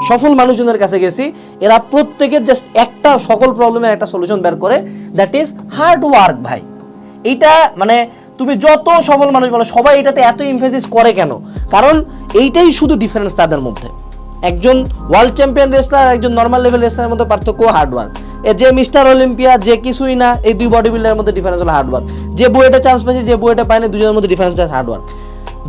সফল মানুষজনের কাছে গেছি, এরা প্রত্যেকের জাস্ট একটা সকল প্রবলেমের একটা সলিউশন বের করে, দ্যাট ইজ হার্ড ওয়ার্ক ভাই। এইটা মানে তুমি যত সফল মানুষ বলো সবাই এটাতে এত এমফেসিস করে কেন? কারণ এইটাই শুধু ডিফারেন্স তাদের মধ্যে। একজন ওয়ার্ল্ড চ্যাম্পিয়ন রেসলার একজন নর্মাল লেভেল রেসলারের মধ্যে পার্থক্য হার্ডওয়ার্ক। যে মিস্টার অলিম্পিয়া যে কিছুই না, এই দুই বডি বিল্ডারের মধ্যে ডিফারেন্স হলো হার্ডওয়ার্ক। যে বুয়েটে চান্স পাইছে যে বুয়েটে পায়নি, দুজনের মধ্যে ডিফারেন্স আছে হার্ডওয়ার্ক।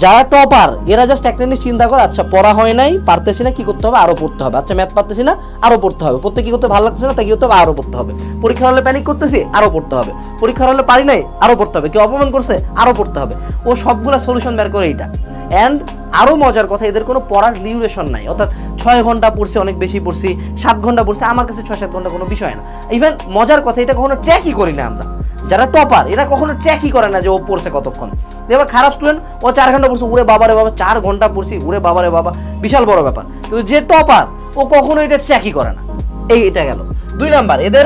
যারা টপার এরা জাস্ট একটা জিনিস চিন্তা করে, আচ্ছা পড়া হয় নাই, পারতেছি না, কি করতে হবে, আরও পড়তে হবে। আচ্ছা ম্যাথ পারতেছি না, আরও পড়তে হবে। পড়তে কি করতে ভালো লাগছে না, তাই কি করতে হবে, আরও পড়তে হবে। পরীক্ষা হলে প্যানিক করতেছি, আরও পড়তে হবে। পরীক্ষা হলে পারি নাই, আরও পড়তে হবে। কেউ অপমান করছে, আরও পড়তে হবে। ও সবগুলা সলিউশন বের করে এইটা। অ্যান্ড আরও মজার কথা, এদের কোনো পড়ার ডিউরেশন নাই। অর্থাৎ 6 ঘন্টা পড়ছি, অনেক বেশি পড়ছি, 7 ঘন্টা পড়ছি, আমার কাছে 6-7 ঘন্টা কোনো বিষয় না। ইভেন মজার কথা, এটা কখনো ট্র্যাকই করি না আমরা। যারা টপার এরা কখনো ট্র্যাকই করে না যে ও পড়ছে কতক্ষণ। এবার খারাপ স্টুডেন্ট, ও 4 ঘন্টা পড়ছে, উড়ে বাবারে বাবা 4 ঘন্টা পড়ছি, উড়ে বাবারে বাবা, বিশাল বড় ব্যাপার। কিন্তু যে টপার ও কখনো এটা ট্র্যাকই করে না। এটা গেল 2 নাম্বার, এদের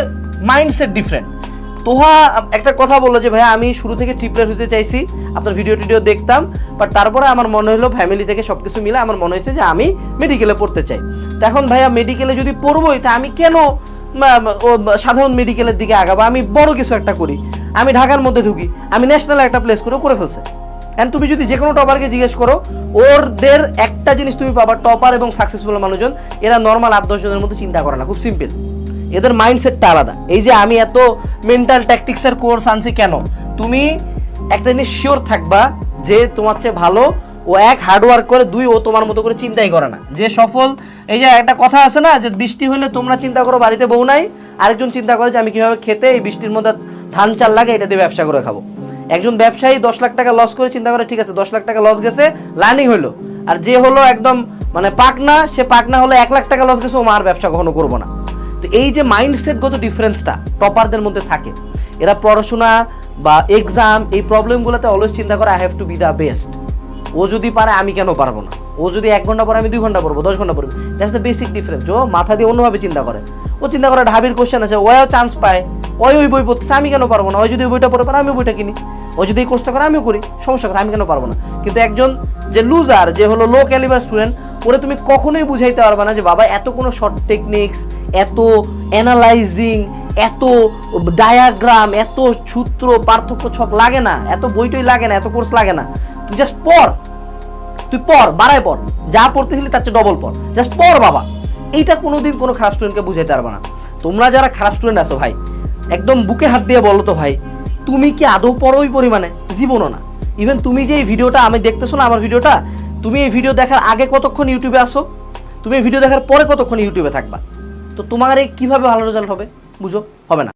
মাইন্ডসেট ডিফারেন্ট। তোহা একটা কথা বললো যে ভাইয়া আমি শুরু থেকে ট্রিপলেট হতে চাইছি, আপনার ভিডিও দেখতাম, বাট তারপরে আমার মনে হলো ফ্যামিলি থেকে সব কিছু মিলে আমার মনে হয়েছে যে আমি মেডিকেলে পড়তে চাই। তো এখন ভাইয়া মেডিকেলে যদি পড়বোই, তা আমি কেন সাধারণ মেডিকেলের দিকে আগাবো? আমি বড় কিছু একটা করি, আমি ঢাকার মধ্যে ঢুকি, আমি ন্যাশনাল একটা প্লেস করে ফেলছে। অ্যান্ড তুমি যদি যে কোনো টপারকে জিজ্ঞেস করো, ওদের একটা জিনিস তুমি পাবা, টপার এবং সাকসেসফুল মানুষজন এরা নর্মাল 8-10 জনের মধ্যে চিন্তা করে না, খুব সিম্পল। এদের মাইন্ডসেটটা আলাদা। এই যে আমি এত মেন্টাল ট্যাকটিক্সের কোর্স আনছি কেন? তুমি একটা জিনিস শিওর থাকবা যে তোমার চেয়ে ভালো ও 1 হার্ডওয়ার্ক করে, 2 ও তোমার মতো করে চিন্তাই করে না। যে সফল, এই যে একটা কথা আছে না যে বৃষ্টি হলে তোমরা চিন্তা করো বাড়িতে বউ নাই, আরেকজন চিন্তা করে যে আমি কিভাবে খেতে এই বৃষ্টির মধ্যে ধান চাল লাগে এটা দিয়ে ব্যবসা করে খাবো। একজন ব্যবসায়ী 10 লাখ টাকা লস করে চিন্তা করে ঠিক আছে 10 লাখ টাকা লস গেছে, লার্নিং হলো। আর যে হলো একদম মানে পাকনা, সে পাকনা হলো 1 লাখ টাকা লস গেছে, ও মার ব্যবসা কখনো করবো না। তো এই যে মাইন্ডসেটগত ডিফারেন্সটা টপারদের মধ্যে থাকে, এরা পড়াশোনা বা এক্সাম এই প্রবলেমগুলোতে অলওয়েজ চিন্তা করে I have to be the best. ও যদি পারে আমি কেন পারবো না? ও যদি 1 ঘন্টা পরে আমি 2 ঘন্টা পড়বো, 10 ঘন্টা পড়বো। That's the basic difference. ও মাথা দিয়ে অন্যভাবে চিন্তা করে। ও চিন্তা করে ঢাবির কোশ্চেন আছে, ওও চান্স পায়, ওই বই পড়তেছে, আমি কেন পারবো না? ওই যদি ওই বইটা পড়ে পারে আমি বইটা কিনি, ও যদি এই কোর্সটা করে আমিও করি, সমস্যা কথা, আমি কেন পারবো না? কিন্তু একজন যে লুজার, যে হলো লো ক্যালিবার স্টুডেন্ট, ওরে তুমি কখনোই বুঝাইতে পারবে না যে বাবা এত কোনো শর্ট টেকনিক্স, এত অ্যানালাইজিং, এত ডায়াগ্রাম, এত সূত্র পার্থক্য ছক লাগে না, এত বইটই লাগে না, এত কোর্স লাগে না। তুই জাস্ট পড়, তুই পড়, বাড়ায় পড়, যা পড়তেছিলি তার চেয়ে ডবল পড়, জাস্ট পড় বাবা। এইটা কোনোদিন কোনো খারাপ স্টুডেন্টকে বুঝাইতে পারবে না। তোমরা যারা খারাপ স্টুডেন্ট আছো ভাই, একদম বুকে হাত দিয়ে বলো তো ভাই, তুমি কি আদৌ পড়ো ওই পরিমাণে? জীবনও না। ইভেন তুমি যে এই ভিডিওটা আমি দেখতেছো না, আমার ভিডিওটা, তুমি এই ভিডিও দেখার আগে কতক্ষণ ইউটিউবে আসো, তুমি এই ভিডিও দেখার পরে কতক্ষণ ইউটিউবে থাকবা, তো তোমার এই কীভাবে ভালো রেজাল্ট হবে? বুঝো, হবে না।